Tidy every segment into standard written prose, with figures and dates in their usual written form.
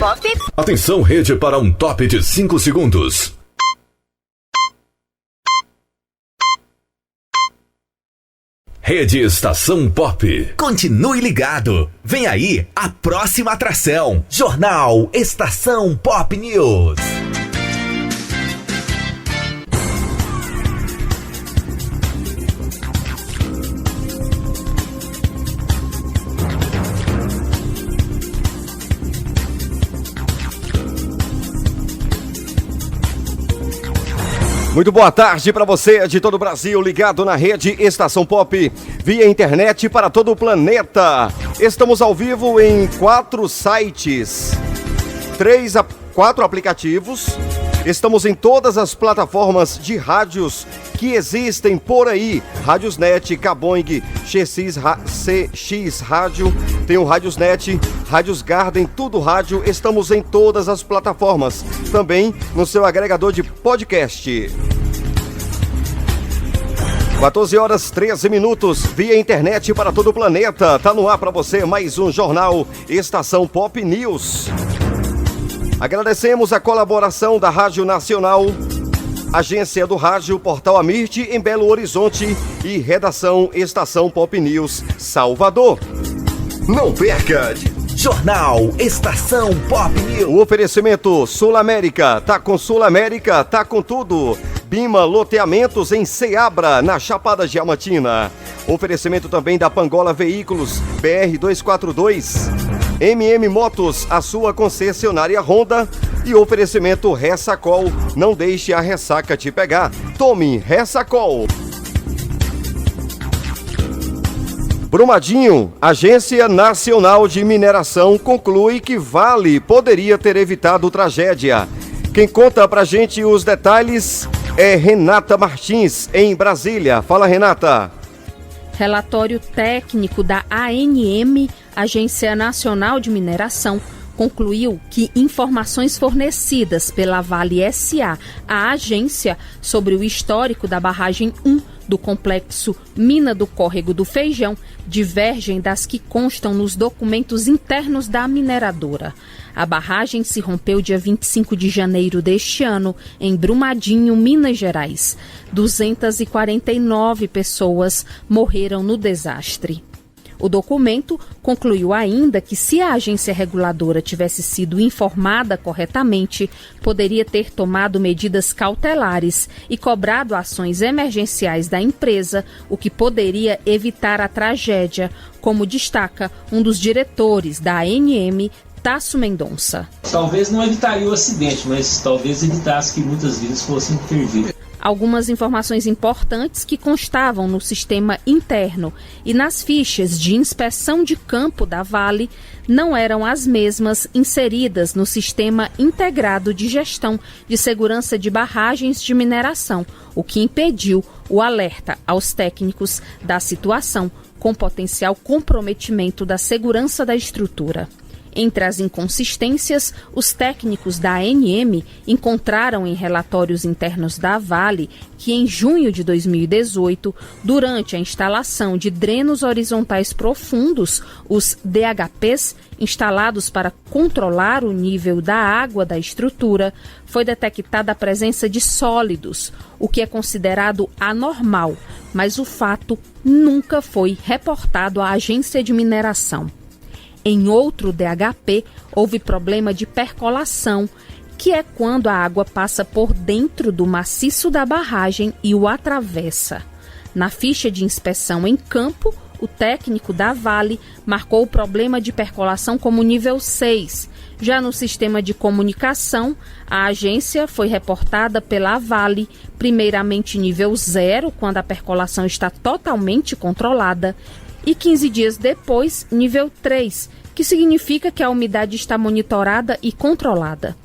Pop. Atenção, rede, para um top de 5 segundos. Rede Estação Pop. Continue ligado. Vem aí a próxima atração. Jornal Estação Pop News. Muito boa tarde para você de todo o Brasil, ligado na rede Estação Pop, via internet para todo o planeta. Estamos ao vivo em 4 sites, 4 aplicativos. Estamos em todas as plataformas de rádios que existem por aí. Rádiosnet, Caboing, CX Rádio, tem o Rádiosnet, Rádios Garden, tudo rádio. Estamos em todas as plataformas. Também no seu agregador de podcast. 14 horas 13 minutos, via internet para todo o planeta. Tá no ar para você mais um jornal Estação Pop News. Agradecemos a colaboração da Rádio Nacional, Agência do Rádio, Portal Amirte em Belo Horizonte e Redação Estação Pop News, Salvador. Não perca! Jornal Estação Pop News. O oferecimento Sul América, tá com Sul América, tá com tudo. Bima Loteamentos em Ceabra, na Chapada Diamantina. Oferecimento também da Pangola Veículos, BR-242. MM Motos, a sua concessionária Honda. E oferecimento Ressacol, não deixe a ressaca te pegar. Tome Ressacol. Brumadinho, Agência Nacional de Mineração conclui que Vale poderia ter evitado tragédia. Quem conta pra gente os detalhes é Renata Martins, em Brasília. Fala, Renata. Relatório técnico da ANM, Agência Nacional de Mineração, concluiu que informações fornecidas pela Vale S.A. à agência sobre o histórico da barragem 1 do complexo Mina do Córrego do Feijão divergem das que constam nos documentos internos da mineradora. A barragem se rompeu dia 25 de janeiro deste ano, em Brumadinho, Minas Gerais. 249 pessoas morreram no desastre. O documento concluiu ainda que, se a agência reguladora tivesse sido informada corretamente, poderia ter tomado medidas cautelares e cobrado ações emergenciais da empresa, o que poderia evitar a tragédia, como destaca um dos diretores da ANM, Tasso Mendonça. Talvez não evitaria o acidente, mas talvez evitasse que muitas vidas fossem perdidas. Algumas informações importantes que constavam no sistema interno e nas fichas de inspeção de campo da Vale não eram as mesmas inseridas no Sistema Integrado de Gestão de Segurança de Barragens de Mineração, o que impediu o alerta aos técnicos da situação com potencial comprometimento da segurança da estrutura. Entre as inconsistências, os técnicos da ANM encontraram em relatórios internos da Vale que, em junho de 2018, durante a instalação de drenos horizontais profundos, os DHPs, instalados para controlar o nível da água da estrutura, foi detectada a presença de sólidos, o que é considerado anormal, mas o fato nunca foi reportado à agência de mineração. Em outro DHP, houve problema de percolação, que é quando a água passa por dentro do maciço da barragem e o atravessa. Na ficha de inspeção em campo, o técnico da Vale marcou o problema de percolação como nível 6. Já no sistema de comunicação, a agência foi reportada pela Vale, primeiramente nível 0, quando a percolação está totalmente controlada, e 15 dias depois, nível 3, que significa que a umidade está monitorada e controlada.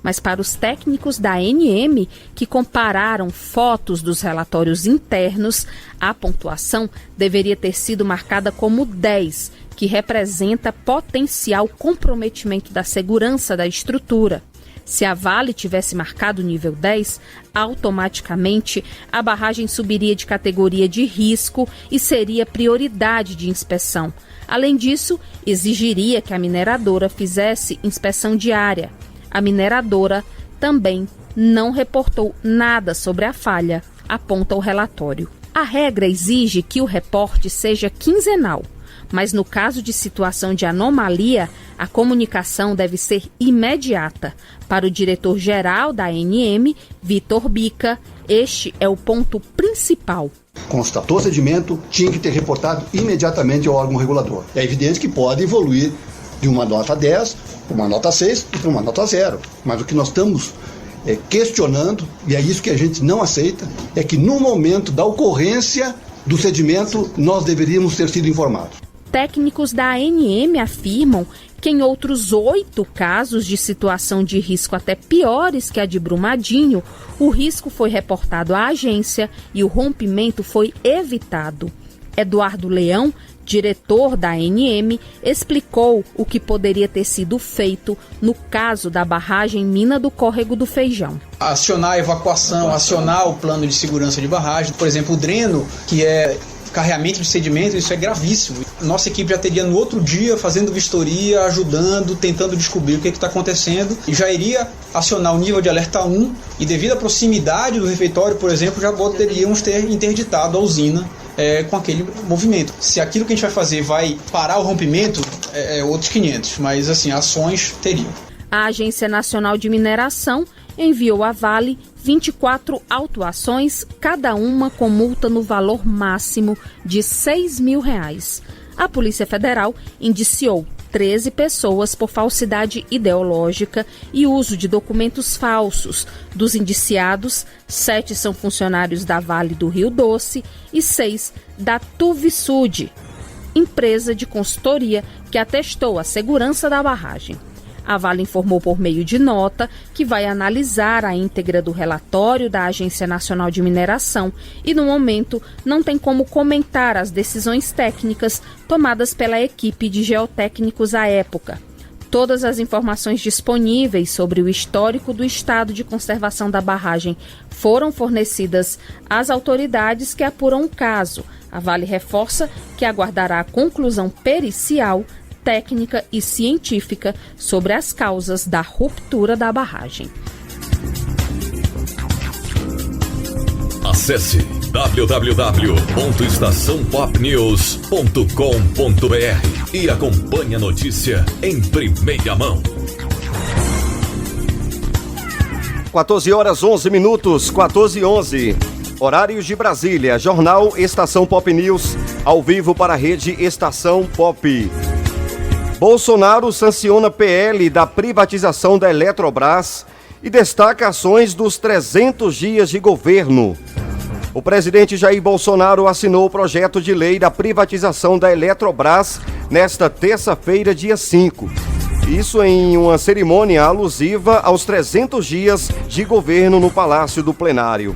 Mas para os técnicos da ANM, que compararam fotos dos relatórios internos, a pontuação deveria ter sido marcada como 10, que representa potencial comprometimento da segurança da estrutura. Se a Vale tivesse marcado nível 10, automaticamente a barragem subiria de categoria de risco e seria prioridade de inspeção. Além disso, exigiria que a mineradora fizesse inspeção diária. A mineradora também não reportou nada sobre a falha, aponta o relatório. A regra exige que o reporte seja quinzenal, mas no caso de situação de anomalia, a comunicação deve ser imediata. Para o diretor-geral da ANM, Vitor Bica, este é o ponto principal. Constatou sedimento, tinha que ter reportado imediatamente ao órgão regulador. É evidente que pode evoluir de uma nota 10 para uma nota 6 e para uma nota 0. Mas o que nós estamos questionando, e é isso que a gente não aceita, é que no momento da ocorrência do sedimento nós deveríamos ter sido informados. Técnicos da ANM afirmam que em outros 8 casos de situação de risco até piores que a de Brumadinho, o risco foi reportado à agência e o rompimento foi evitado. Eduardo Leão, diretor da ANM, explicou o que poderia ter sido feito no caso da barragem Mina do Córrego do Feijão. Acionar a evacuação, acionar o plano de segurança de barragem, por exemplo, o dreno, que é carreamento de sedimento, isso é gravíssimo. Nossa equipe já teria no outro dia fazendo vistoria, ajudando, tentando descobrir o que está acontecendo e já iria acionar o nível de alerta 1 e devido à proximidade do refeitório, por exemplo, já poderíamos ter interditado a usina com aquele movimento. Se aquilo que a gente vai fazer vai parar o rompimento, outros 500, mas assim, ações teriam. A Agência Nacional de Mineração enviou à Vale 24 autuações, cada uma com multa no valor máximo de R$6 mil. A Polícia Federal indiciou 13 pessoas por falsidade ideológica e uso de documentos falsos. Dos indiciados, 7 são funcionários da Vale do Rio Doce e 6 da Tuvisud, empresa de consultoria que atestou a segurança da barragem. A Vale informou por meio de nota que vai analisar a íntegra do relatório da Agência Nacional de Mineração e, no momento, não tem como comentar as decisões técnicas tomadas pela equipe de geotécnicos à época. Todas as informações disponíveis sobre o histórico do estado de conservação da barragem foram fornecidas às autoridades que apuram o caso. A Vale reforça que aguardará a conclusão pericial, técnica e científica sobre as causas da ruptura da barragem. Acesse www.estaçãopopnews.com.br e acompanhe a notícia em primeira mão. 14h11, 14h11. Horários de Brasília, Jornal Estação Pop News, ao vivo para a rede Estação Pop. Bolsonaro sanciona PL da privatização da Eletrobras e destaca ações dos 300 dias de governo. O presidente Jair Bolsonaro assinou o projeto de lei da privatização da Eletrobras nesta terça-feira, dia 5. Isso em uma cerimônia alusiva aos 300 dias de governo no Palácio do Planalto.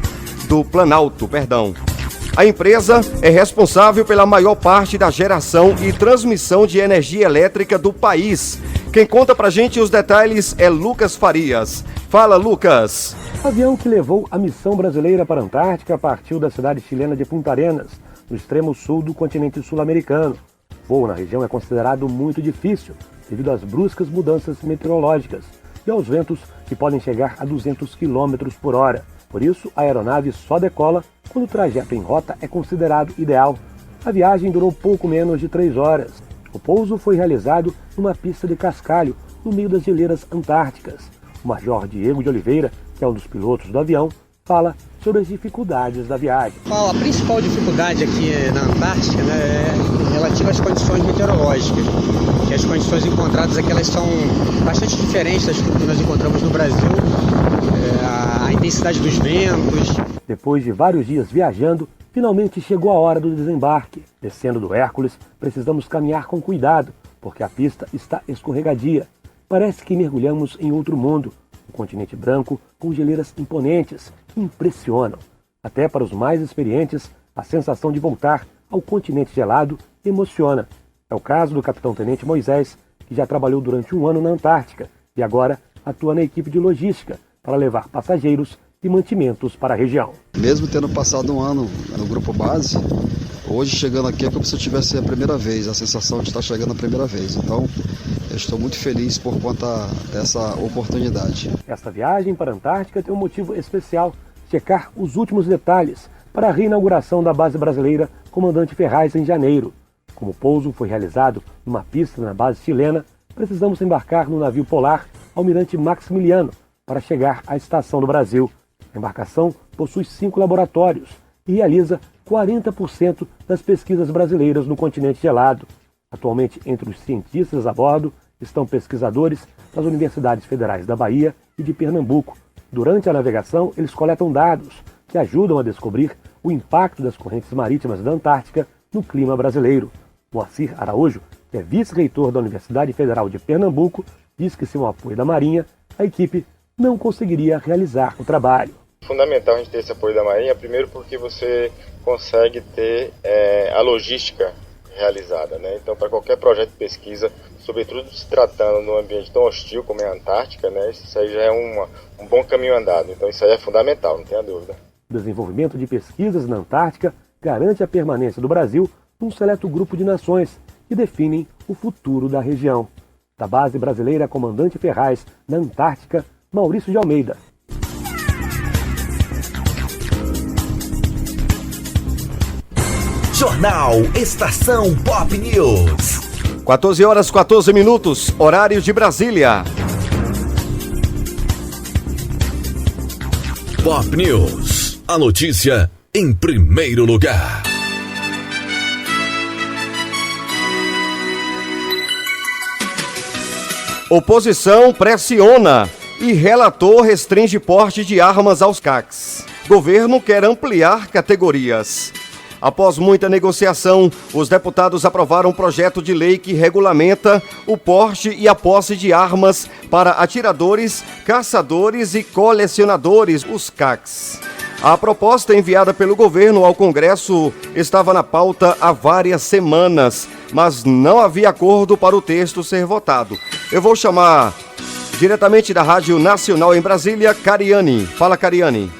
A empresa é responsável pela maior parte da geração e transmissão de energia elétrica do país. Quem conta pra gente os detalhes é Lucas Farias. Fala, Lucas! O avião que levou a missão brasileira para a Antártica partiu da cidade chilena de Punta Arenas, no extremo sul do continente sul-americano. O voo na região é considerado muito difícil, devido às bruscas mudanças meteorológicas e aos ventos que podem chegar a 200 km por hora. Por isso, a aeronave só decola quando o trajeto em rota é considerado ideal. A viagem durou pouco menos de 3 horas. O pouso foi realizado numa pista de cascalho, no meio das geleiras antárticas. O Major Diego de Oliveira, que é um dos pilotos do avião, fala sobre as dificuldades da viagem. A principal dificuldade aqui na Antártica, é relativa às condições meteorológicas. Que as condições encontradas aqui elas são bastante diferentes das que nós encontramos no Brasil. A intensidade dos ventos. Depois de vários dias viajando, finalmente chegou a hora do desembarque. Descendo do Hércules, precisamos caminhar com cuidado, porque a pista está escorregadia. Parece que mergulhamos em outro mundo. Um continente branco com geleiras imponentes que impressionam. Até para os mais experientes, a sensação de voltar ao continente gelado emociona. É o caso do capitão-tenente Moisés, que já trabalhou durante 1 ano na Antártica e agora atua na equipe de logística para levar passageiros e mantimentos para a região. Mesmo tendo passado 1 ano no Grupo Base, Hoje, chegando aqui, é como se eu tivesse a primeira vez, a sensação de estar chegando a primeira vez. Então, eu estou muito feliz por conta dessa oportunidade. Esta viagem para a Antártica tem um motivo especial: checar os últimos detalhes para a reinauguração da base brasileira Comandante Ferraz em janeiro. Como o pouso foi realizado numa pista na base chilena, precisamos embarcar no navio polar Almirante Maximiliano para chegar à estação do Brasil. A embarcação possui 5 laboratórios e realiza 40% das pesquisas brasileiras no continente gelado. Atualmente, entre os cientistas a bordo estão pesquisadores das universidades federais da Bahia e de Pernambuco. Durante a navegação, eles coletam dados que ajudam a descobrir o impacto das correntes marítimas da Antártica no clima brasileiro. Moacir Araújo, que é vice-reitor da Universidade Federal de Pernambuco, diz que sem o apoio da Marinha, a equipe não conseguiria realizar o trabalho. Fundamental a gente ter esse apoio da Marinha, primeiro porque você consegue ter a logística realizada, né? Então, para qualquer projeto de pesquisa, sobretudo se tratando de um ambiente tão hostil como é a Antártica, né? Isso aí já é um bom caminho andado, então isso aí é fundamental, não tenha dúvida. O desenvolvimento de pesquisas na Antártica garante a permanência do Brasil num seleto grupo de nações que definem o futuro da região. Da base brasileira Comandante Ferraz, na Antártica, Maurício de Almeida. Jornal Estação Pop News. 14 horas 14 minutos, horário de Brasília. Pop News. A notícia em primeiro lugar. Oposição pressiona e relator restringe porte de armas aos CACs. Governo quer ampliar categorias. Após muita negociação, os deputados aprovaram um projeto de lei que regulamenta o porte e a posse de armas para atiradores, caçadores e colecionadores, os CACs. A proposta enviada pelo governo ao Congresso estava na pauta há várias semanas, mas não havia acordo para o texto ser votado. Eu vou chamar diretamente da Rádio Nacional em Brasília, Cariane. Fala, Cariane.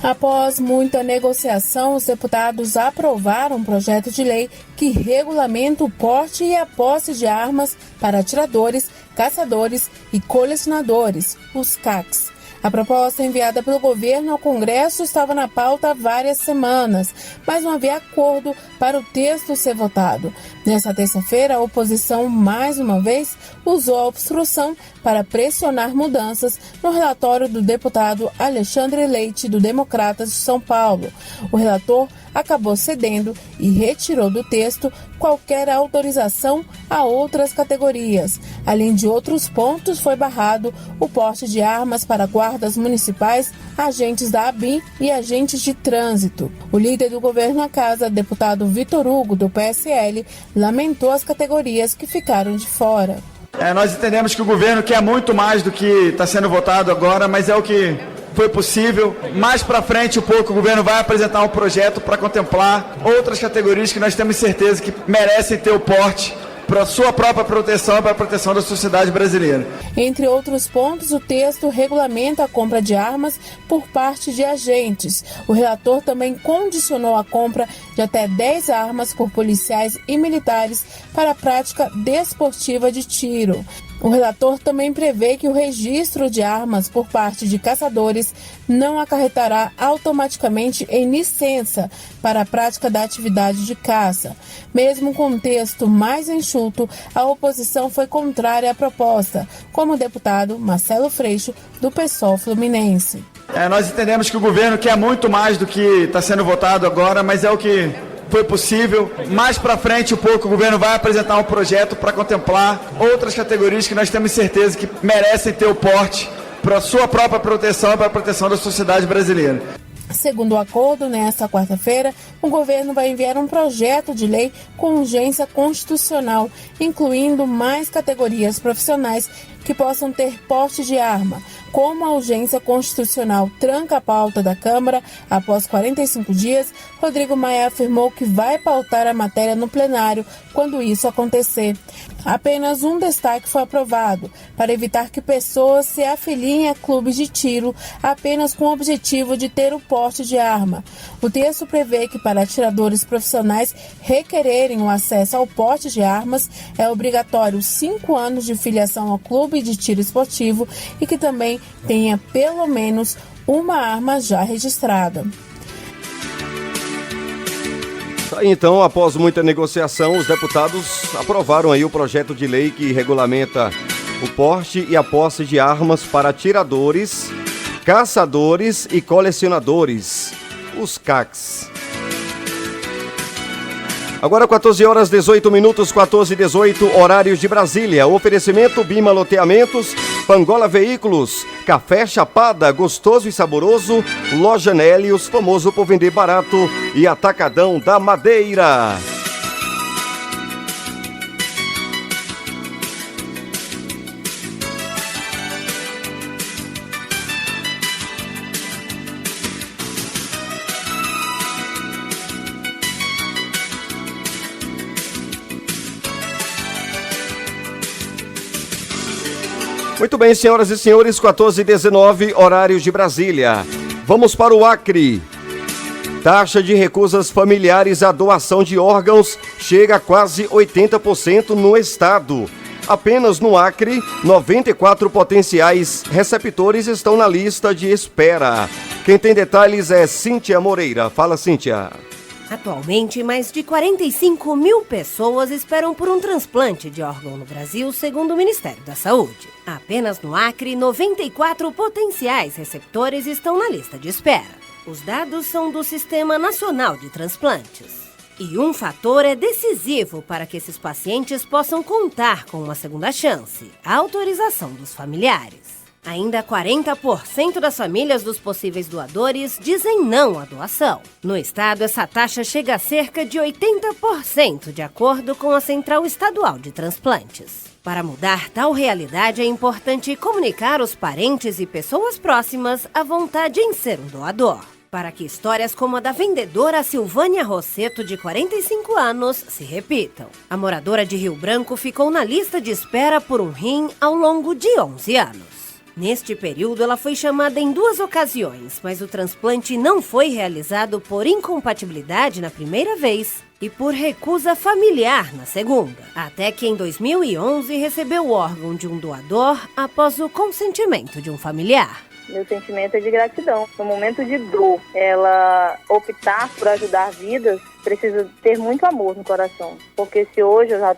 Após muita negociação, os deputados aprovaram um projeto de lei que regulamenta o porte e a posse de armas para atiradores, caçadores e colecionadores, os CACs. A proposta enviada pelo governo ao Congresso estava na pauta há várias semanas, mas não havia acordo para o texto ser votado. Nesta terça-feira, a oposição, mais uma vez, usou a obstrução para pressionar mudanças no relatório do deputado Alexandre Leite, do Democratas de São Paulo. O relator acabou cedendo e retirou do texto qualquer autorização a outras categorias. Além de outros pontos, foi barrado o porte de armas para guardas municipais, agentes da ABIN e agentes de trânsito. O líder do governo na casa, deputado Vitor Hugo, do PSL, lamentou as categorias que ficaram de fora. Nós entendemos que o governo quer muito mais do que está sendo votado agora, mas é o que foi possível. Mais para frente um pouco o governo vai apresentar um projeto para contemplar outras categorias que nós temos certeza que merecem ter o porte para a sua própria proteção e para a proteção da sociedade brasileira. Entre outros pontos, o texto regulamenta a compra de armas por parte de agentes. O relator também condicionou a compra de até 10 armas por policiais e militares para a prática desportiva de tiro. O relator também prevê que o registro de armas por parte de caçadores não acarretará automaticamente em licença para a prática da atividade de caça. Mesmo com um texto mais enxuto, a oposição foi contrária à proposta, como o deputado Marcelo Freixo, do PSOL Fluminense. Nós entendemos que o governo quer muito mais do que está sendo votado agora, mas é o que foi possível. Mais para frente um pouco o governo vai apresentar um projeto para contemplar outras categorias que nós temos certeza que merecem ter o porte para a sua própria proteção e para a proteção da sociedade brasileira. Segundo o acordo, nesta quarta-feira, o governo vai enviar um projeto de lei com urgência constitucional, incluindo mais categorias profissionais que possam ter porte de arma. Como a urgência constitucional tranca a pauta da Câmara após 45 dias, Rodrigo Maia afirmou que vai pautar a matéria no plenário quando isso acontecer. Apenas um destaque foi aprovado, para evitar que pessoas se afiliem a clubes de tiro apenas com o objetivo de ter o porte de arma. O texto prevê que para atiradores profissionais requererem o acesso ao porte de armas é obrigatório 5 anos de filiação ao clube de tiro esportivo e que também tenha pelo menos uma arma já registrada. Então, após muita negociação, os deputados aprovaram aí o projeto de lei que regulamenta o porte e a posse de armas para atiradores, caçadores e colecionadores, os CACs. Agora 14 horas 18 minutos, 14h18, horários de Brasília. Oferecimento Bima Loteamentos, Pangola Veículos, Café Chapada, gostoso e saboroso, Loja Nélios, famoso por vender barato, e Atacadão da Madeira. Muito bem, senhoras e senhores, 14h19, horários de Brasília. Vamos para o Acre. Taxa de recusas familiares à doação de órgãos chega a quase 80% no estado. Apenas no Acre, 94 potenciais receptores estão na lista de espera. Quem tem detalhes é Cíntia Moreira. Fala, Cíntia. Atualmente, mais de 45 mil pessoas esperam por um transplante de órgão no Brasil, segundo o Ministério da Saúde. Apenas no Acre, 94 potenciais receptores estão na lista de espera. Os dados são do Sistema Nacional de Transplantes. E um fator é decisivo para que esses pacientes possam contar com uma segunda chance: a autorização dos familiares. Ainda 40% das famílias dos possíveis doadores dizem não à doação. No estado, essa taxa chega a cerca de 80%, de acordo com a Central Estadual de Transplantes. Para mudar tal realidade, é importante comunicar aos parentes e pessoas próximas a vontade em ser um doador, para que histórias como a da vendedora Silvânia Rosseto, de 45 anos, se repitam. A moradora de Rio Branco ficou na lista de espera por um rim ao longo de 11 anos. Neste período, ela foi chamada em 2 ocasiões, mas o transplante não foi realizado por incompatibilidade na primeira vez e por recusa familiar na segunda. Até que em 2011 recebeu o órgão de um doador após o consentimento de um familiar. Meu sentimento é de gratidão. No momento de dor, ela optar por ajudar vidas, precisa ter muito amor no coração. Porque se hoje eu já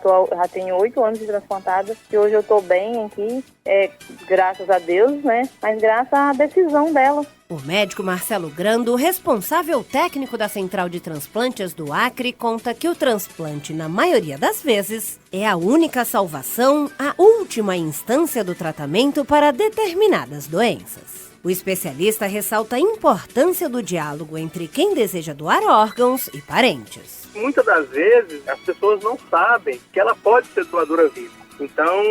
tenho 8 anos de transplantada, se hoje eu estou bem aqui, é graças a Deus, né? Mas graças à decisão dela. O médico Marcelo Grando, responsável técnico da Central de Transplantes do Acre, conta que o transplante, na maioria das vezes, é a única salvação, a última instância do tratamento para determinadas doenças. O especialista ressalta a importância do diálogo entre quem deseja doar órgãos e parentes. Muitas das vezes, as pessoas não sabem que ela pode ser doadora viva. Então,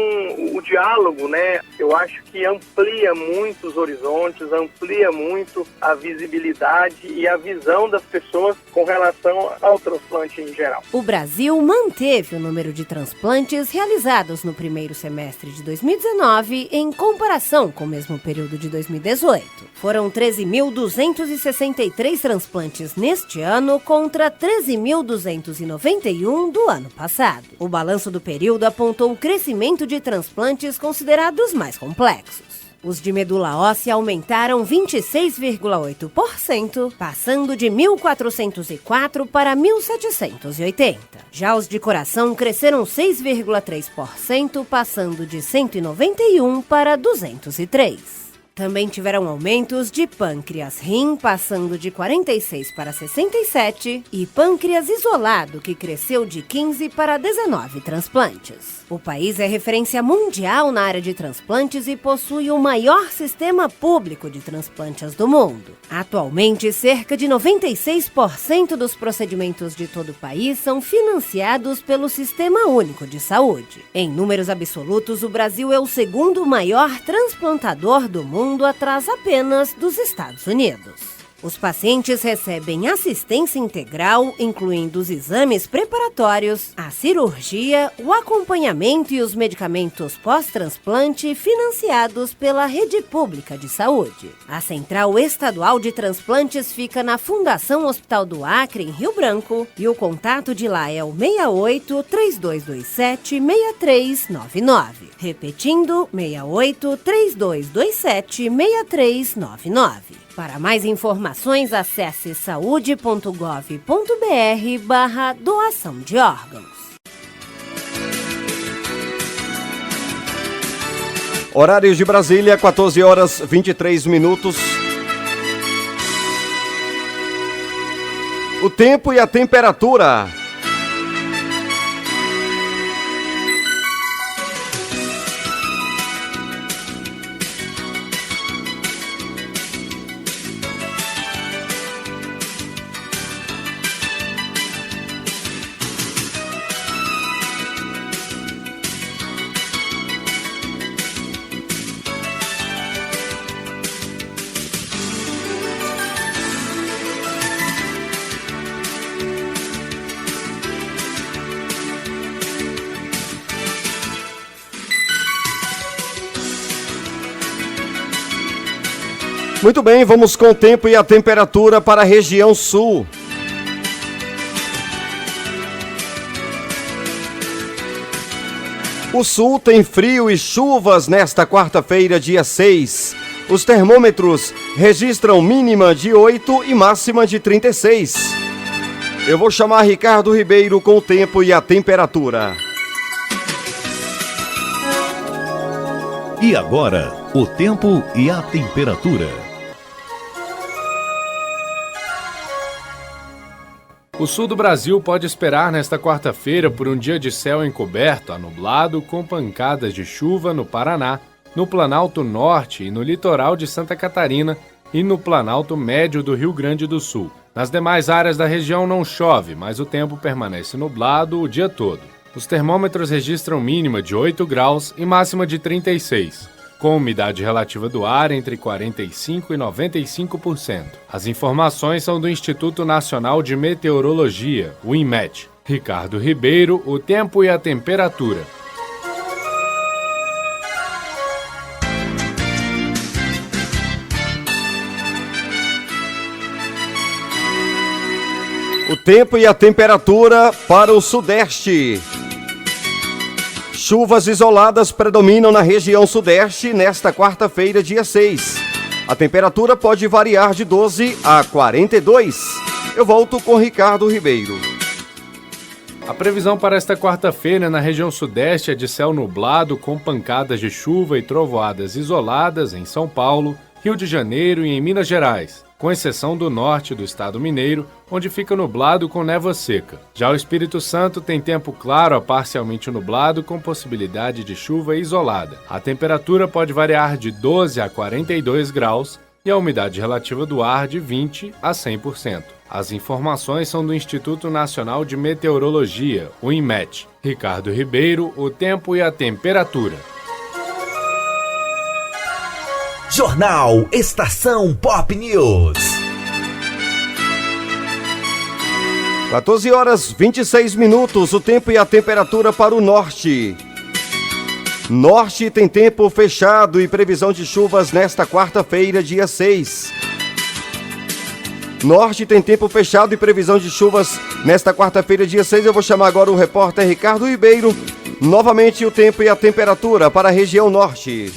o diálogo, né, eu acho que amplia muito os horizontes, amplia muito a visibilidade e a visão das pessoas com relação ao transplante em geral. O Brasil manteve o número de transplantes realizados no primeiro semestre de 2019 em comparação com o mesmo período de 2018. Foram 13.263 transplantes neste ano contra 13.291 do ano passado. O balanço do período apontou o crescimento de transplantes considerados mais complexos. Os de medula óssea aumentaram 26,8%, passando de 1.404 para 1.780. Já os de coração cresceram 6,3%, passando de 191 para 203. Também tiveram aumentos de pâncreas-rim, passando de 46 para 67, e pâncreas isolado, que cresceu de 15 para 19 transplantes. O país é referência mundial na área de transplantes e possui o maior sistema público de transplantes do mundo. Atualmente, cerca de 96% dos procedimentos de todo o país são financiados pelo Sistema Único de Saúde. Em números absolutos, o Brasil é o segundo maior transplantador do mundo, atrás apenas dos Estados Unidos. Os pacientes recebem assistência integral, incluindo os exames preparatórios, a cirurgia, o acompanhamento e os medicamentos pós-transplante financiados pela Rede Pública de Saúde. A Central Estadual de Transplantes fica na Fundação Hospital do Acre, em Rio Branco, e o contato de lá é o 68-3227-6399. Repetindo, 68-3227-6399. Para mais informações, acesse saude.gov.br/doação de órgãos. Horários de Brasília, 14 horas 23 minutos. O tempo e a temperatura. Muito bem, vamos com o tempo e a temperatura para a região sul. O sul tem frio e chuvas nesta quarta-feira, dia 6. Os termômetros registram mínima de 8 e máxima de 36. Eu vou chamar Ricardo Ribeiro com o tempo e a temperatura. E agora, o tempo e a temperatura. O sul do Brasil pode esperar nesta quarta-feira por um dia de céu encoberto a nublado, com pancadas de chuva no Paraná, no Planalto Norte e no litoral de Santa Catarina e no Planalto Médio do Rio Grande do Sul. Nas demais áreas da região não chove, mas o tempo permanece nublado o dia todo. Os termômetros registram mínima de 8 graus e máxima de 36. Com umidade relativa do ar entre 45% e 95%. As informações são do Instituto Nacional de Meteorologia, o INMET. Ricardo Ribeiro, o tempo e a temperatura. O tempo e a temperatura para o sudeste. Chuvas isoladas predominam na região sudeste nesta quarta-feira, dia 6. A temperatura pode variar de 12 a 42. Eu volto com Ricardo Ribeiro. A previsão para esta quarta-feira na região sudeste é de céu nublado com pancadas de chuva e trovoadas isoladas em São Paulo, Rio de Janeiro e em Minas Gerais, com exceção do norte do estado mineiro, onde fica nublado com névoa seca. Já o Espírito Santo tem tempo claro a parcialmente nublado com possibilidade de chuva isolada. A temperatura pode variar de 12 a 42 graus e a umidade relativa do ar de 20 a 100%. As informações são do Instituto Nacional de Meteorologia, o INMET. Ricardo Ribeiro, o tempo e a temperatura. Jornal Estação Pop News. 14 horas 26 minutos, o tempo e a temperatura para o norte. Norte tem tempo fechado e previsão de chuvas nesta quarta-feira, dia 6. Norte tem tempo fechado e previsão de chuvas nesta quarta-feira, dia 6. Eu vou chamar agora o repórter Ricardo Ribeiro. Novamente o tempo e a temperatura para a região norte.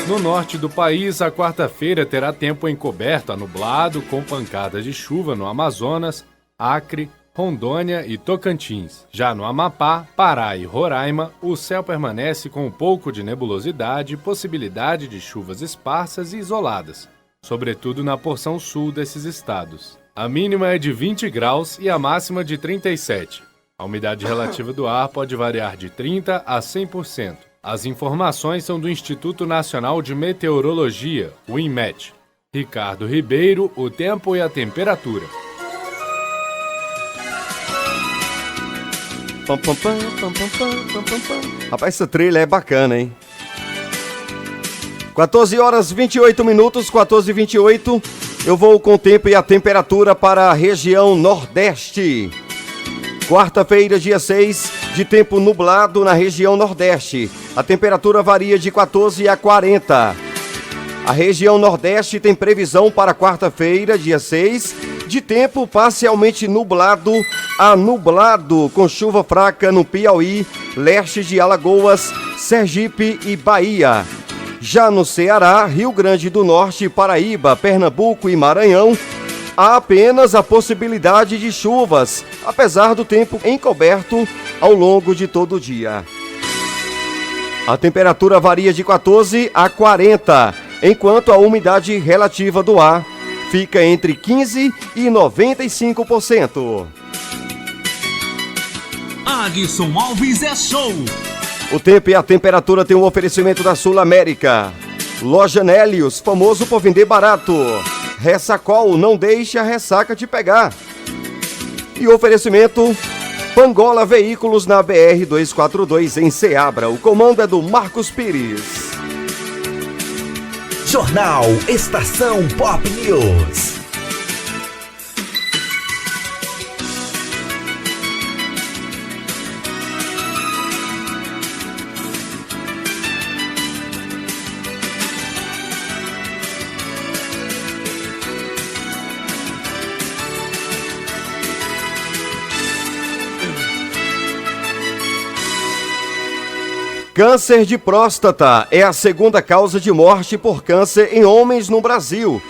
No norte do país, a quarta-feira terá tempo encoberto a nublado, com pancadas de chuva no Amazonas, Acre, Rondônia e Tocantins. Já no Amapá, Pará e Roraima, o céu permanece com um pouco de nebulosidade e possibilidade de chuvas esparsas e isoladas, sobretudo na porção sul desses estados. A mínima é de 20 graus e a máxima de 37. A umidade relativa do ar pode variar de 30% a 100%. As informações são do Instituto Nacional de Meteorologia, o INMET. Ricardo Ribeiro, o tempo e a temperatura. Rapaz, essa trilha é bacana, hein? 14 horas 28 minutos, 14h28. Eu vou com o tempo e a temperatura para a região Nordeste. Quarta-feira, dia 6, de tempo nublado na região Nordeste. A temperatura varia de 14 a 40. A região Nordeste tem previsão para quarta-feira, dia 6, de tempo parcialmente nublado a nublado, com chuva fraca no Piauí, leste de Alagoas, Sergipe e Bahia. Já no Ceará, Rio Grande do Norte, Paraíba, Pernambuco e Maranhão, há apenas a possibilidade de chuvas, apesar do tempo encoberto ao longo de todo o dia. A temperatura varia de 14 a 40, enquanto a umidade relativa do ar fica entre 15% e 95%. Adson Alves é show. O tempo e a temperatura tem um oferecimento da Sul América. Loja Nélios, famoso por vender barato. Ressacol, não deixe a ressaca te pegar. E oferecimento Pangola Veículos na BR-242 em Ceabra. O comando é do Marcos Pires. Jornal Estação Pop News. Câncer de próstata é a segunda causa de morte por câncer em homens no Brasil.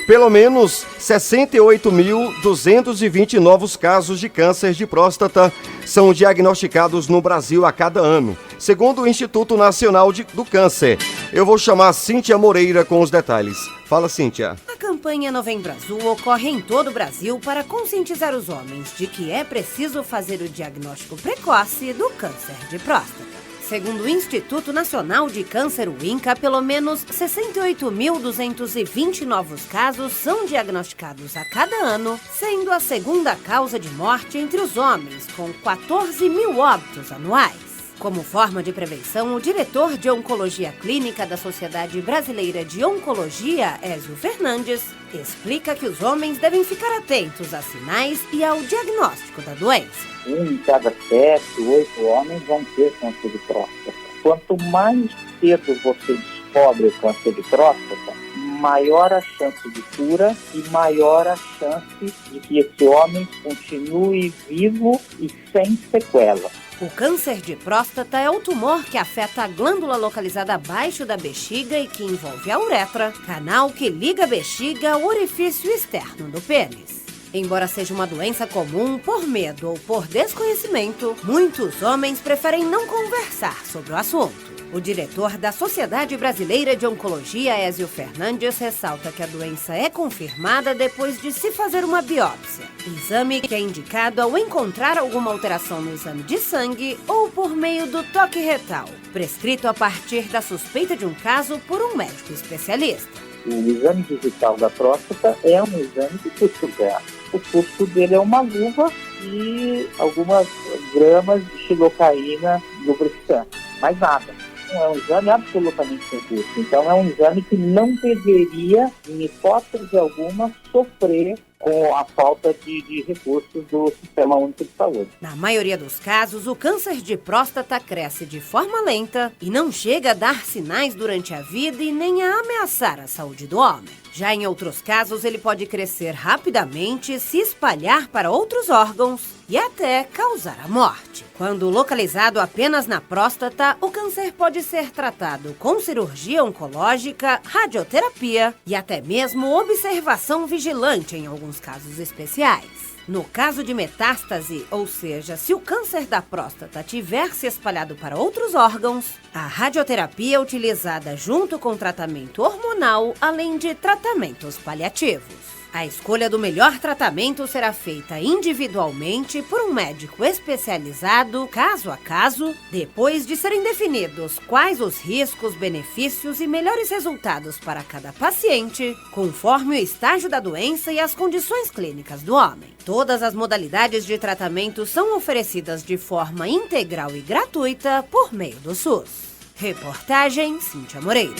Pelo menos 68.220 novos casos de câncer de próstata são diagnosticados no Brasil a cada ano, segundo o Instituto Nacional do Câncer. Eu vou chamar Cíntia Moreira com os detalhes. Fala, Cíntia. A campanha Novembro Azul ocorre em todo o Brasil para conscientizar os homens de que é preciso fazer o diagnóstico precoce do câncer de próstata. Segundo o Instituto Nacional de Câncer, o INCA, pelo menos 68.220 novos casos são diagnosticados a cada ano, sendo a segunda causa de morte entre os homens, com 14 mil óbitos anuais. Como forma de prevenção, o diretor de Oncologia Clínica da Sociedade Brasileira de Oncologia, Ézio Fernandes, explica que os homens devem ficar atentos a sinais e ao diagnóstico da doença. 1 em cada 7, 8 homens vão ter câncer de próstata. Quanto mais cedo você descobre o câncer de próstata, maior a chance de cura e maior a chance de que esse homem continue vivo e sem sequela. O câncer de próstata é o tumor que afeta a glândula localizada abaixo da bexiga e que envolve a uretra, canal que liga a bexiga ao orifício externo do pênis. Embora seja uma doença comum, por medo ou por desconhecimento, muitos homens preferem não conversar sobre o assunto. O diretor da Sociedade Brasileira de Oncologia, Ézio Fernandes, ressalta que a doença é confirmada depois de se fazer uma biópsia, exame que é indicado ao encontrar alguma alteração no exame de sangue ou por meio do toque retal, prescrito a partir da suspeita de um caso por um médico especialista. O exame digital da próstata é um exame de custo zero. O custo dele é uma luva e algumas gramas de xilocaína lubrificante, mais nada. É um exame absolutamente sem custo. Então é um exame que não deveria, em hipótese alguma, sofrer com a falta de recursos do Sistema Único de Saúde. Na maioria dos casos, o câncer de próstata cresce de forma lenta e não chega a dar sinais durante a vida e nem a ameaçar a saúde do homem. Já em outros casos, ele pode crescer rapidamente, se espalhar para outros órgãos e até causar a morte. Quando localizado apenas na próstata, o câncer pode ser tratado com cirurgia oncológica, radioterapia e até mesmo observação vigilante em alguns alguns casos especiais. No caso de metástase, ou seja, se o câncer da próstata tiver se espalhado para outros órgãos, a radioterapia é utilizada junto com tratamento hormonal, além de tratamentos paliativos. A escolha do melhor tratamento será feita individualmente por um médico especializado, caso a caso, depois de serem definidos quais os riscos, benefícios e melhores resultados para cada paciente, conforme o estágio da doença e as condições clínicas do homem. Todas as modalidades de tratamento são oferecidas de forma integral e gratuita por meio do SUS. Reportagem Cíntia Moreira.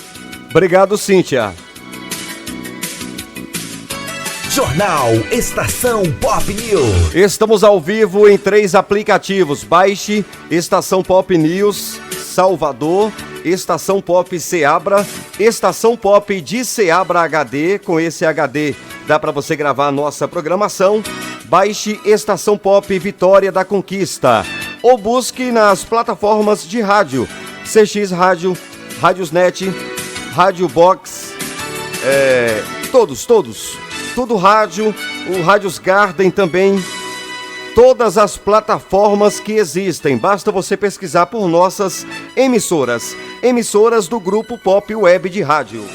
Obrigado, Cíntia. Jornal Estação Pop News. Estamos ao vivo em 3 aplicativos. Baixe Estação Pop News Salvador, Estação Pop Ceabra, Estação Pop de Ceabra HD. Com esse HD dá para você gravar a nossa programação. Baixe Estação Pop Vitória da Conquista ou busque nas plataformas de rádio CX Rádio, Rádiosnet, Rádio Box, todos. Tudo rádio, o Rádios Garden também, todas as plataformas que existem. Basta você pesquisar por nossas emissoras do Grupo Pop Web de Rádio.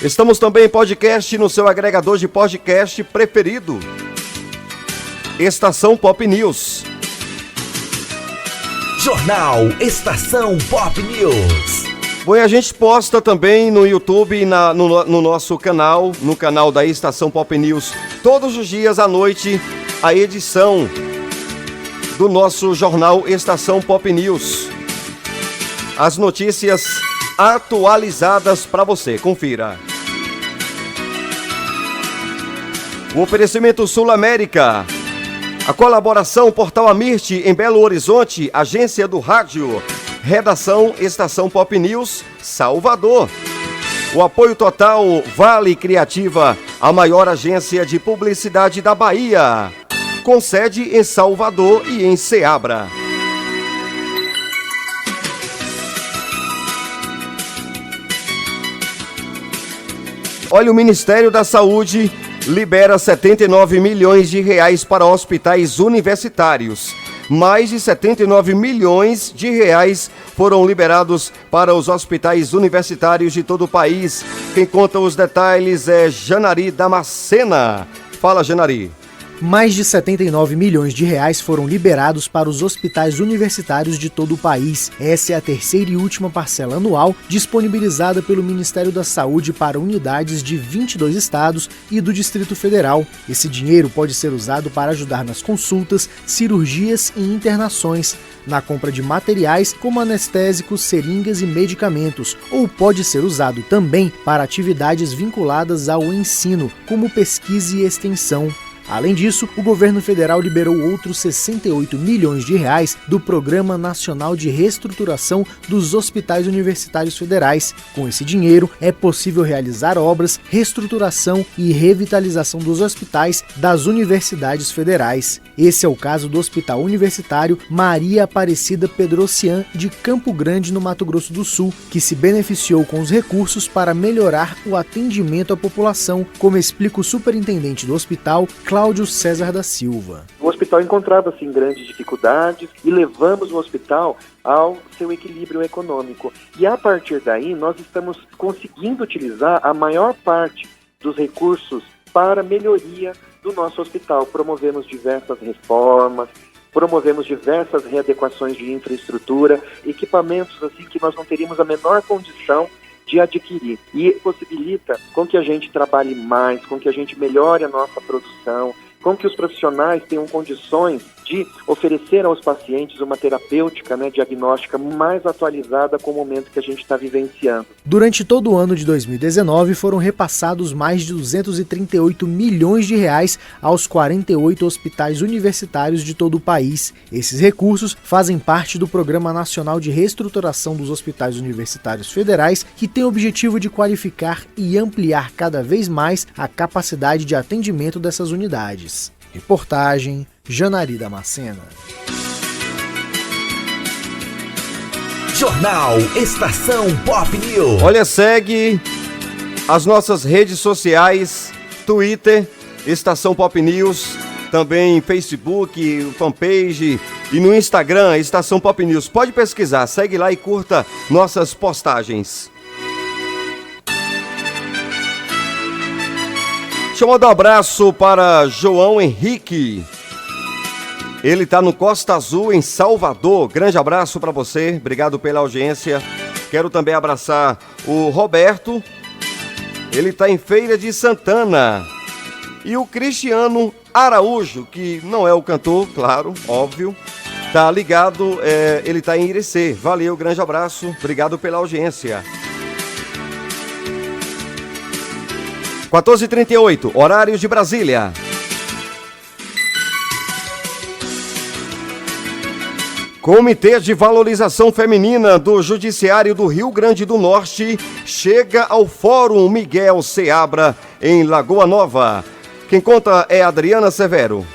Estamos também em podcast no seu agregador de podcast preferido. Estação Pop News. Jornal Estação Pop News. Bom, e a gente posta também no YouTube e no nosso canal, no canal da Estação Pop News, todos os dias à noite, a edição do nosso jornal Estação Pop News. As notícias atualizadas para você, confira. O oferecimento Sul América. A colaboração Portal Amirte em Belo Horizonte, agência do rádio. Redação Estação Pop News, Salvador. O apoio total Vale Criativa, a maior agência de publicidade da Bahia. Com sede em Salvador e em Ceabra. Olha, o Ministério da Saúde libera 79 milhões de reais para hospitais universitários. Mais de 79 milhões de reais foram liberados para os hospitais universitários de todo o país. Quem conta os detalhes é Janari Damascena. Fala, Janari. Mais de 79 milhões de reais foram liberados para os hospitais universitários de todo o país. Essa é a terceira e última parcela anual disponibilizada pelo Ministério da Saúde para unidades de 22 estados e do Distrito Federal. Esse dinheiro pode ser usado para ajudar nas consultas, cirurgias e internações, na compra de materiais como anestésicos, seringas e medicamentos, ou pode ser usado também para atividades vinculadas ao ensino, como pesquisa e extensão. Além disso, o governo federal liberou outros 68 milhões de reais do Programa Nacional de Reestruturação dos Hospitais Universitários Federais. Com esse dinheiro, é possível realizar obras, reestruturação e revitalização dos hospitais das universidades federais. Esse é o caso do Hospital Universitário Maria Aparecida Pedrocian de Campo Grande, no Mato Grosso do Sul, que se beneficiou com os recursos para melhorar o atendimento à população, como explica o superintendente do hospital, Cláudio César da Silva. O hospital encontrava-se em grandes dificuldades e levamos o hospital ao seu equilíbrio econômico. E a partir daí nós estamos conseguindo utilizar a maior parte dos recursos para melhoria do nosso hospital. Promovemos diversas reformas, promovemos diversas readequações de infraestrutura, equipamentos assim que nós não teríamos a menor condição de adquirir, e possibilita com que a gente trabalhe mais, com que a gente melhore a nossa produção, com que os profissionais tenham condições de oferecer aos pacientes uma terapêutica, diagnóstica mais atualizada com o momento que a gente está vivenciando. Durante todo o ano de 2019, foram repassados mais de 238 milhões de reais aos 48 hospitais universitários de todo o país. Esses recursos fazem parte do Programa Nacional de Reestruturação dos Hospitais Universitários Federais, que tem o objetivo de qualificar e ampliar cada vez mais a capacidade de atendimento dessas unidades. Reportagem Janari Damascena. Jornal Estação Pop News. Olha, segue as nossas redes sociais, Twitter, Estação Pop News, também Facebook, fanpage e no Instagram, Estação Pop News. Pode pesquisar, segue lá e curta nossas postagens. Deixa eu mandar um abraço para João Henrique. Ele está no Costa Azul, em Salvador. Grande abraço para você, obrigado pela audiência. Quero também abraçar o Roberto. Ele está em Feira de Santana. E o Cristiano Araújo, que não é o cantor, claro, óbvio, tá ligado, ele tá em Irecê. Valeu, grande abraço, obrigado pela audiência. 14h38, horário de Brasília. Comitê de Valorização Feminina do Judiciário do Rio Grande do Norte chega ao Fórum Miguel Seabra, em Lagoa Nova. Quem conta é Adriana Severo.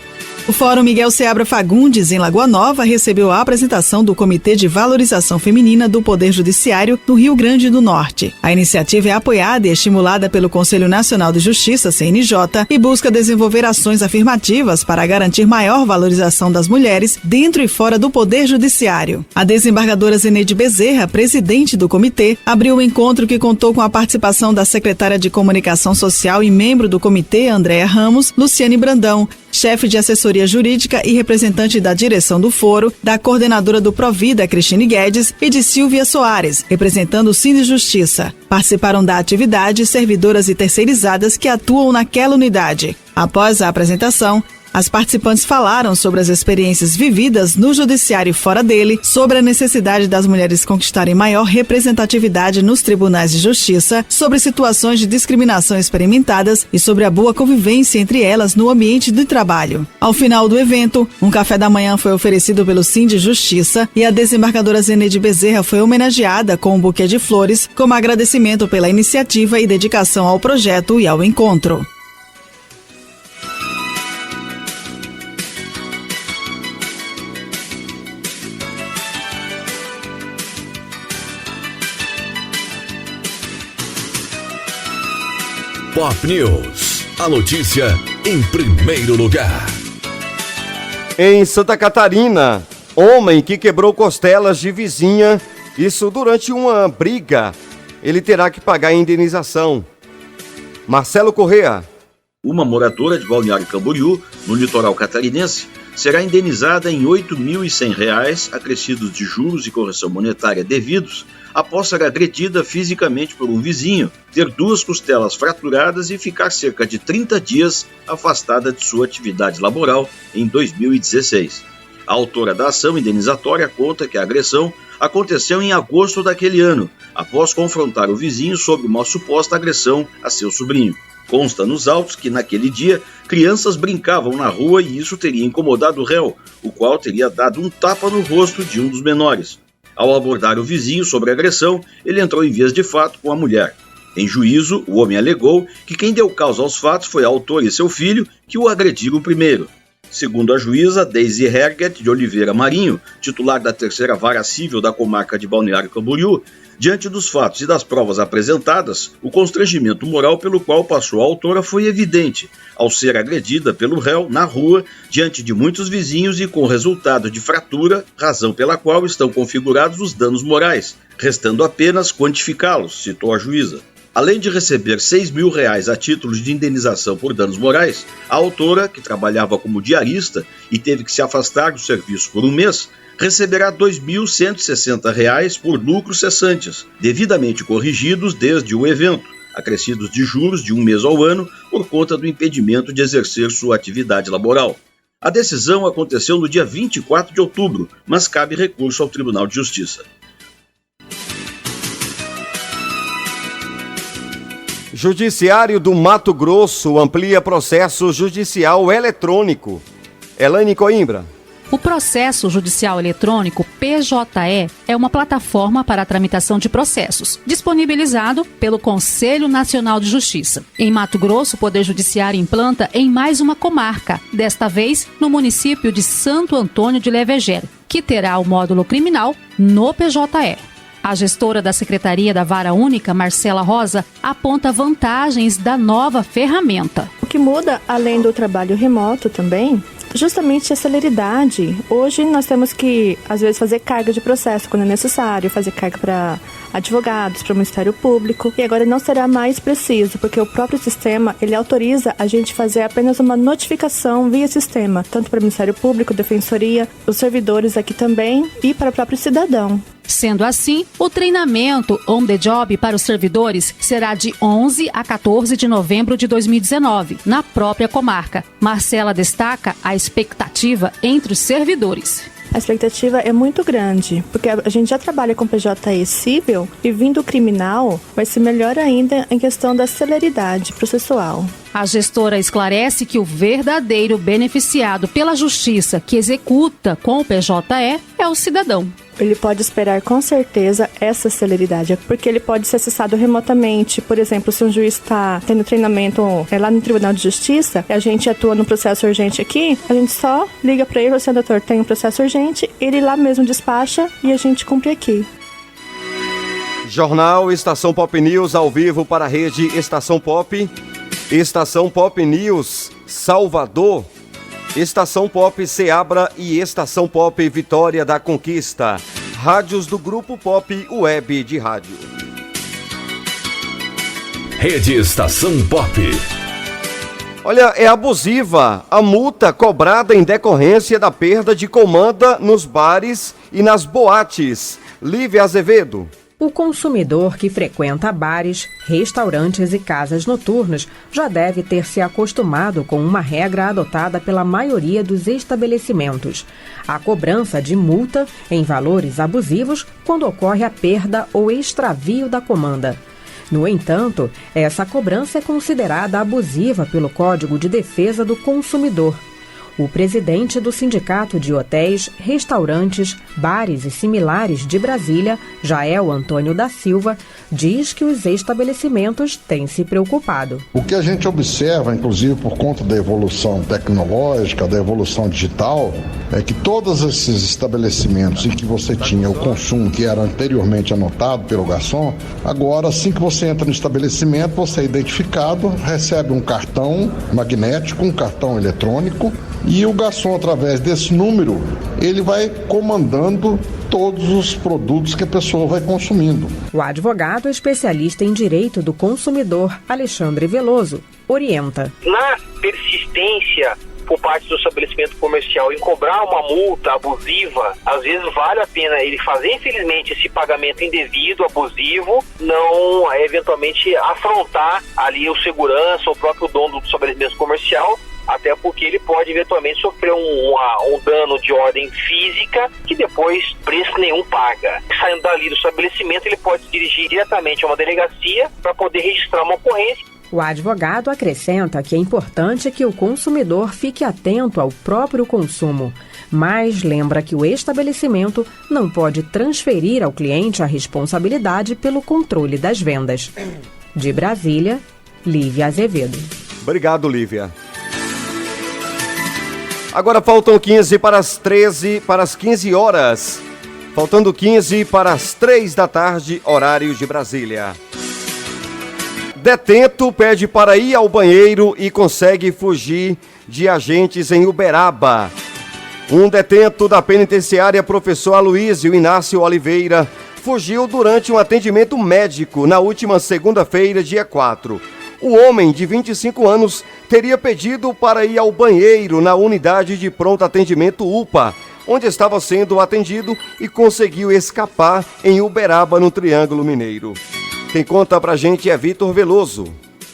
O Fórum Miguel Seabra Fagundes, em Lagoa Nova, recebeu a apresentação do Comitê de Valorização Feminina do Poder Judiciário do Rio Grande do Norte. A iniciativa é apoiada e estimulada pelo Conselho Nacional de Justiça, CNJ, e busca desenvolver ações afirmativas para garantir maior valorização das mulheres dentro e fora do Poder Judiciário. A desembargadora Zeneide Bezerra, presidente do comitê, abriu o encontro que contou com a participação da secretária de Comunicação Social e membro do comitê, Andréa Ramos, Luciane Brandão, chefe de assessoria jurídica e representante da direção do foro, da coordenadora do Provida, Cristine Guedes, e de Silvia Soares, representando o Cine Justiça. Participaram da atividade servidoras e terceirizadas que atuam naquela unidade. Após a apresentação, as participantes falaram sobre as experiências vividas no judiciário e fora dele, sobre a necessidade das mulheres conquistarem maior representatividade nos tribunais de justiça, sobre situações de discriminação experimentadas e sobre a boa convivência entre elas no ambiente de trabalho. Ao final do evento, um café da manhã foi oferecido pelo Cine Justiça e a desembargadora Zeneide Bezerra foi homenageada com um buquê de flores como agradecimento pela iniciativa e dedicação ao projeto e ao encontro. Pop News, a notícia em primeiro lugar. Em Santa Catarina, homem que quebrou costelas de vizinha, isso durante uma briga, ele terá que pagar a indenização. Marcelo Correa. Uma moradora de Balneário Camboriú, no litoral catarinense, será indenizada em R$ 8.100, acrescidos de juros e correção monetária devidos, após ser agredida fisicamente por um vizinho, ter 2 costelas fraturadas e ficar cerca de 30 dias afastada de sua atividade laboral em 2016. A autora da ação indenizatória conta que a agressão aconteceu em agosto daquele ano, após confrontar o vizinho sobre uma suposta agressão a seu sobrinho. Consta nos autos que, naquele dia, crianças brincavam na rua e isso teria incomodado o réu, o qual teria dado um tapa no rosto de um dos menores. Ao abordar o vizinho sobre a agressão, ele entrou em vias de fato com a mulher. Em juízo, o homem alegou que quem deu causa aos fatos foi a autora e seu filho, que o agrediram primeiro. Segundo a juíza Daisy Herget de Oliveira Marinho, titular da 3ª Vara Cível da comarca de Balneário Camboriú, diante dos fatos e das provas apresentadas, o constrangimento moral pelo qual passou a autora foi evidente, ao ser agredida pelo réu na rua, diante de muitos vizinhos e com resultado de fratura, razão pela qual estão configurados os danos morais, restando apenas quantificá-los, citou a juíza. Além de receber R$ 6.000 a título de indenização por danos morais, a autora, que trabalhava como diarista e teve que se afastar do serviço por um mês, receberá R$ 2.160 por lucros cessantes, devidamente corrigidos desde o evento, acrescidos de juros de um mês ao ano por conta do impedimento de exercer sua atividade laboral. A decisão aconteceu no dia 24 de outubro, mas cabe recurso ao Tribunal de Justiça. Judiciário do Mato Grosso amplia processo judicial eletrônico. Elaine Coimbra. O processo judicial eletrônico, PJE, é uma plataforma para a tramitação de processos, disponibilizado pelo Conselho Nacional de Justiça. Em Mato Grosso, o Poder Judiciário implanta em mais uma comarca, desta vez no município de Santo Antônio de Levegel, que terá o módulo criminal no PJE. A gestora da Secretaria da Vara Única, Marcela Rosa, aponta vantagens da nova ferramenta. O que muda, além do trabalho remoto também, justamente a celeridade. Hoje nós temos que, às vezes, fazer carga de processo quando é necessário, fazer carga para advogados, para o Ministério Público, e agora não será mais preciso, porque o próprio sistema, ele autoriza a gente fazer apenas uma notificação via sistema, tanto para o Ministério Público, Defensoria, os servidores aqui também e para o próprio cidadão. Sendo assim, o treinamento on the job para os servidores será de 11 a 14 de novembro de 2019, na própria comarca. Marcela destaca a expectativa entre os servidores. A expectativa é muito grande, porque a gente já trabalha com PJE civil e vindo criminal vai ser melhor ainda em questão da celeridade processual. A gestora esclarece que o verdadeiro beneficiado pela justiça que executa com o PJE é o cidadão. Ele pode esperar com certeza essa celeridade, porque ele pode ser acessado remotamente. Por exemplo, se um juiz está tendo treinamento lá no Tribunal de Justiça, e a gente atua no processo urgente aqui, a gente só liga para ele e fala assim, doutor, tem um processo urgente, ele lá mesmo despacha e a gente cumpre aqui. Jornal Estação Pop News ao vivo para a rede Estação Pop, Estação Pop News Salvador, Estação Pop Ceabra e Estação Pop Vitória da Conquista. Rádios do Grupo Pop Web de Rádio. Rede Estação Pop. Olha, é abusiva a multa cobrada em decorrência da perda de comanda nos bares e nas boates. Lívia Azevedo. O consumidor que frequenta bares, restaurantes e casas noturnas já deve ter se acostumado com uma regra adotada pela maioria dos estabelecimentos: a cobrança de multa em valores abusivos quando ocorre a perda ou extravio da comanda. No entanto, essa cobrança é considerada abusiva pelo Código de Defesa do Consumidor. O presidente do Sindicato de Hotéis, Restaurantes, Bares e Similares de Brasília, Jael Antônio da Silva, diz que os estabelecimentos têm se preocupado. O que a gente observa, inclusive por conta da evolução tecnológica, da evolução digital, é que todos esses estabelecimentos em que você tinha o consumo que era anteriormente anotado pelo garçom, agora assim que você entra no estabelecimento, você é identificado, recebe um cartão magnético, um cartão eletrônico, e o garçom, através desse número, ele vai comandando todos os produtos que a pessoa vai consumindo. O advogado especialista em direito do consumidor, Alexandre Veloso, orienta. Na persistência por parte do estabelecimento comercial em cobrar uma multa abusiva, às vezes vale a pena ele fazer, infelizmente, esse pagamento indevido, abusivo, não eventualmente afrontar ali o segurança ou o próprio dono do estabelecimento comercial, até porque ele pode eventualmente sofrer um dano de ordem física que depois preço nenhum paga. Saindo dali do estabelecimento, ele pode se dirigir diretamente a uma delegacia para poder registrar uma ocorrência. O advogado acrescenta que é importante que o consumidor fique atento ao próprio consumo, mas lembra que o estabelecimento não pode transferir ao cliente a responsabilidade pelo controle das vendas. De Brasília, Lívia Azevedo. Obrigado, Lívia. Agora faltam 15 para as 15 horas. Faltando 15 para as 3 da tarde, horário de Brasília. Detento pede para ir ao banheiro e consegue fugir de agentes em Uberaba. Um detento da penitenciária Professor Aloysio Inácio Oliveira fugiu durante um atendimento médico na última segunda-feira, dia 4. O homem, de 25 anos, teria pedido para ir ao banheiro na unidade de pronto atendimento UPA, onde estava sendo atendido, e conseguiu escapar em Uberaba, no Triângulo Mineiro. Quem conta pra gente é Vitor Veloso.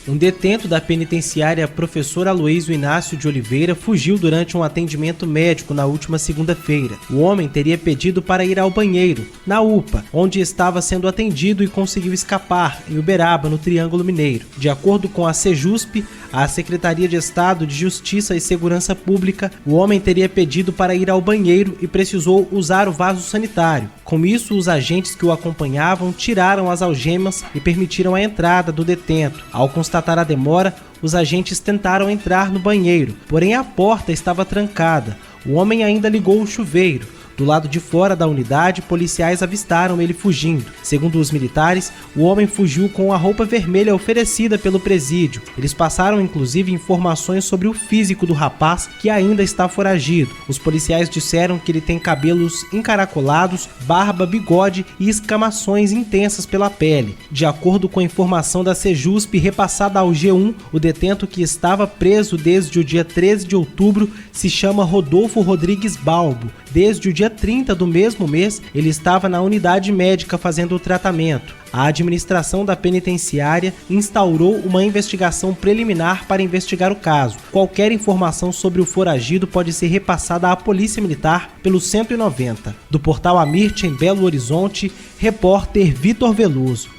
Um detento da penitenciária Professor Aloysio Inácio de Oliveira fugiu durante um atendimento médico na última segunda-feira. O homem teria pedido para ir ao banheiro, na UPA, onde estava sendo atendido, e conseguiu escapar em Uberaba, no Triângulo Mineiro. De acordo com a Sejusp, a Secretaria de Estado de Justiça e Segurança Pública, o homem teria pedido para ir ao banheiro e precisou usar o vaso sanitário. Com isso, os agentes que o acompanhavam tiraram as algemas e permitiram a entrada do detento. Ao constatar a demora, os agentes tentaram entrar no banheiro, porém a porta estava trancada. O homem ainda ligou o chuveiro. Do lado de fora da unidade, policiais avistaram ele fugindo. Segundo os militares, o homem fugiu com a roupa vermelha oferecida pelo presídio. Eles passaram inclusive informações sobre o físico do rapaz, que ainda está foragido. Os policiais disseram que ele tem cabelos encaracolados, barba, bigode e escamações intensas pela pele. De acordo com a informação da Sejusp repassada ao G1, o detento que estava preso desde o dia 13 de outubro se chama Rodolfo Rodrigues Balbo. Desde o dia 30 do mesmo mês, ele estava na unidade médica fazendo o tratamento. A administração da penitenciária instaurou uma investigação preliminar para investigar o caso. Qualquer informação sobre o foragido pode ser repassada à Polícia Militar pelo 190. Do portal Amirte, em Belo Horizonte, repórter Vitor Veloso.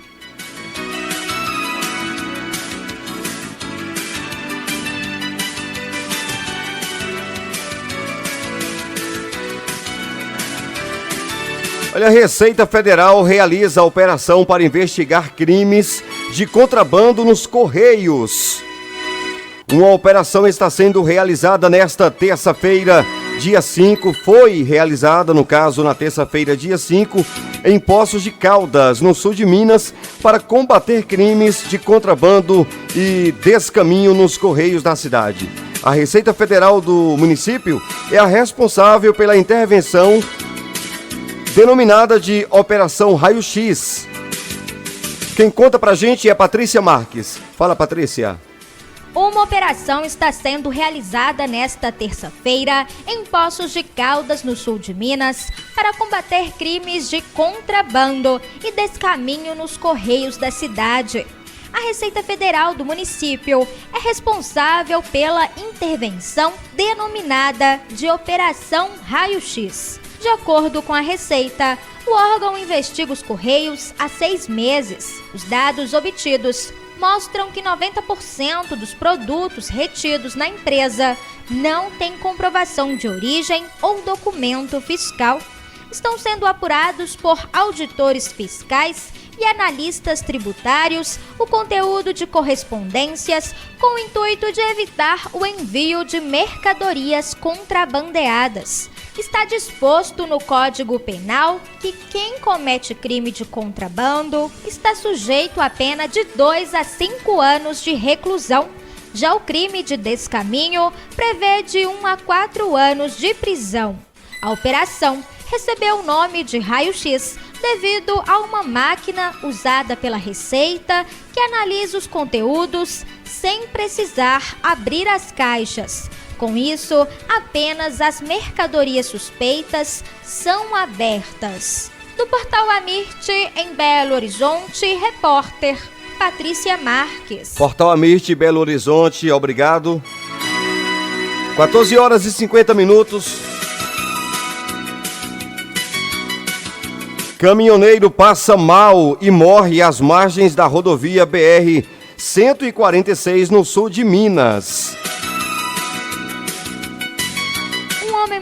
Olha, a Receita Federal realiza a operação para investigar crimes de contrabando nos Correios. Uma operação está sendo realizada nesta terça-feira, dia 5. Foi realizada, no caso, na terça-feira, dia 5, em Poços de Caldas, no sul de Minas, para combater crimes de contrabando e descaminho nos Correios da cidade. A Receita Federal do município é a responsável pela intervenção denominada de Operação Raio X. Quem conta pra gente é Patrícia Marques. Fala, Patrícia. Uma operação está sendo realizada nesta terça-feira em Poços de Caldas, no sul de Minas, para combater crimes de contrabando e descaminho nos Correios da cidade. A Receita Federal do município é responsável pela intervenção denominada de Operação Raio X. De acordo com a Receita, o órgão investiga os Correios há 6 meses. Os dados obtidos mostram que 90% dos produtos retidos na empresa não têm comprovação de origem ou documento fiscal. Estão sendo apurados por auditores fiscais e analistas tributários o conteúdo de correspondências com o intuito de evitar o envio de mercadorias contrabandeadas. Está disposto no Código Penal que quem comete crime de contrabando está sujeito a pena de 2 a 5 anos de reclusão. Já o crime de descaminho prevê de 1 a 4 anos de prisão. A operação recebeu o nome de Raio X devido a uma máquina usada pela Receita que analisa os conteúdos sem precisar abrir as caixas. Com isso, apenas as mercadorias suspeitas são abertas. Do portal Amirte, em Belo Horizonte, repórter Patrícia Marques. Portal Amirte, Belo Horizonte, obrigado. 14 horas e 50 minutos. Caminhoneiro passa mal e morre às margens da rodovia BR-146 no sul de Minas.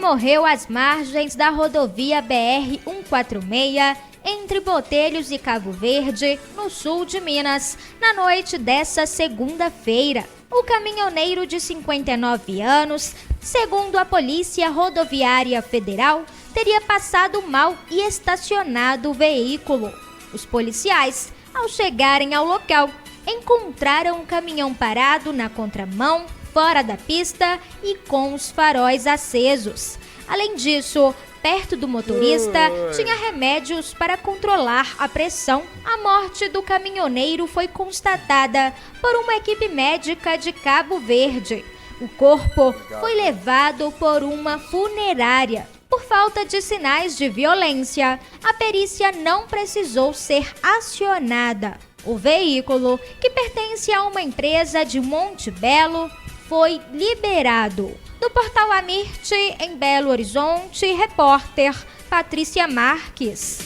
Morreu às margens da rodovia BR-146, entre Botelhos e Cabo Verde, no sul de Minas, na noite dessa segunda-feira. O caminhoneiro de 59 anos, segundo a Polícia Rodoviária Federal, teria passado mal e estacionado o veículo. Os policiais, ao chegarem ao local, encontraram um caminhão parado na contramão, fora da pista e com os faróis acesos. Além disso, perto do motorista, tinha remédios para controlar a pressão. A morte do caminhoneiro foi constatada por uma equipe médica de Cabo Verde. O corpo foi levado por uma funerária. Por falta de sinais de violência, a perícia não precisou ser acionada. O veículo, que pertence a uma empresa de Monte Belo, foi liberado. Do portal Amirte, em Belo Horizonte, repórter Patrícia Marques.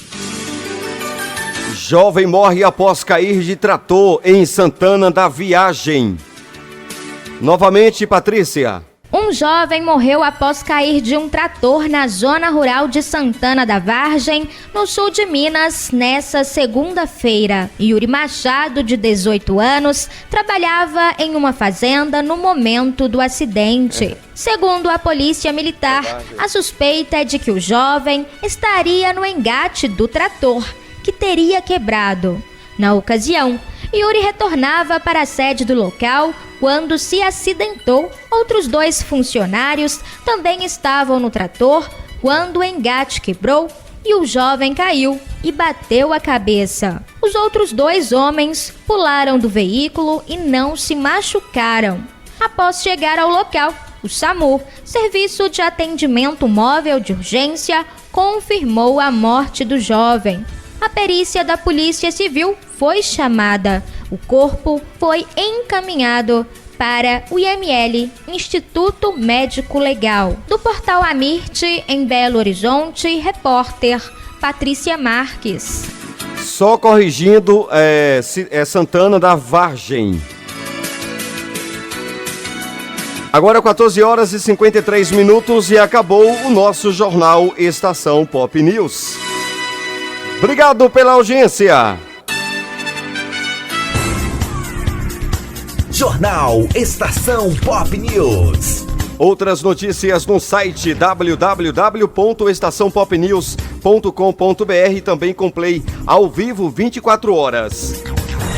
Jovem morre após cair de trator em Santana da Viagem. Novamente, Patrícia. Um jovem morreu após cair de um trator na zona rural de Santana da Vargem, no sul de Minas, nessa segunda-feira. Yuri Machado, de 18 anos, trabalhava em uma fazenda no momento do acidente. Segundo a polícia militar, a suspeita é de que o jovem estaria no engate do trator, que teria quebrado. Na ocasião, Yuri retornava para a sede do local quando se acidentou. Outros 2 funcionários também estavam no trator quando o engate quebrou e o jovem caiu e bateu a cabeça. Os outros 2 homens pularam do veículo e não se machucaram. Após chegar ao local, o SAMU, Serviço de Atendimento Móvel de Urgência, confirmou a morte do jovem. A perícia da Polícia Civil foi chamada. O corpo foi encaminhado para o IML, Instituto Médico Legal. Do portal Amirte, em Belo Horizonte, repórter Patrícia Marques. Só corrigindo, é Santana da Vargem. Agora 14 horas e 53 minutos e acabou o nosso jornal Estação Pop News. Obrigado pela audiência. Jornal Estação Pop News. Outras notícias no site www.estaçãopopnews.com.br, também com play ao vivo 24 horas.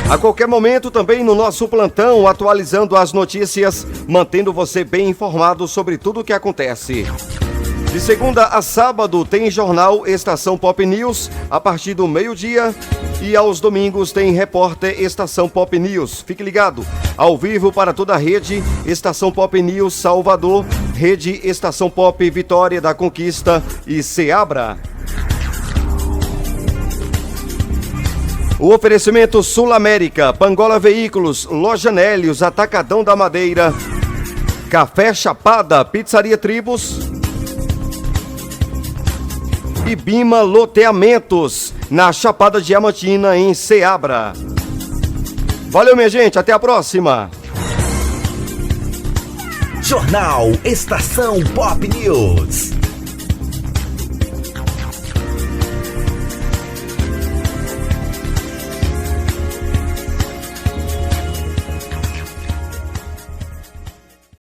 A qualquer momento também no nosso plantão, atualizando as notícias, mantendo você bem informado sobre tudo o que acontece. De segunda a sábado tem jornal Estação Pop News a partir do meio-dia e aos domingos tem repórter Estação Pop News. Fique ligado, ao vivo para toda a rede Estação Pop News Salvador, rede Estação Pop Vitória da Conquista e Ceabra. O oferecimento Sul América, Pangola Veículos, Loja Nélios, Atacadão da Madeira, Café Chapada, Pizzaria Tribos e Bima Loteamentos, na Chapada Diamantina, em Ceabra. Valeu, minha gente, até a próxima. Jornal Estação Pop News.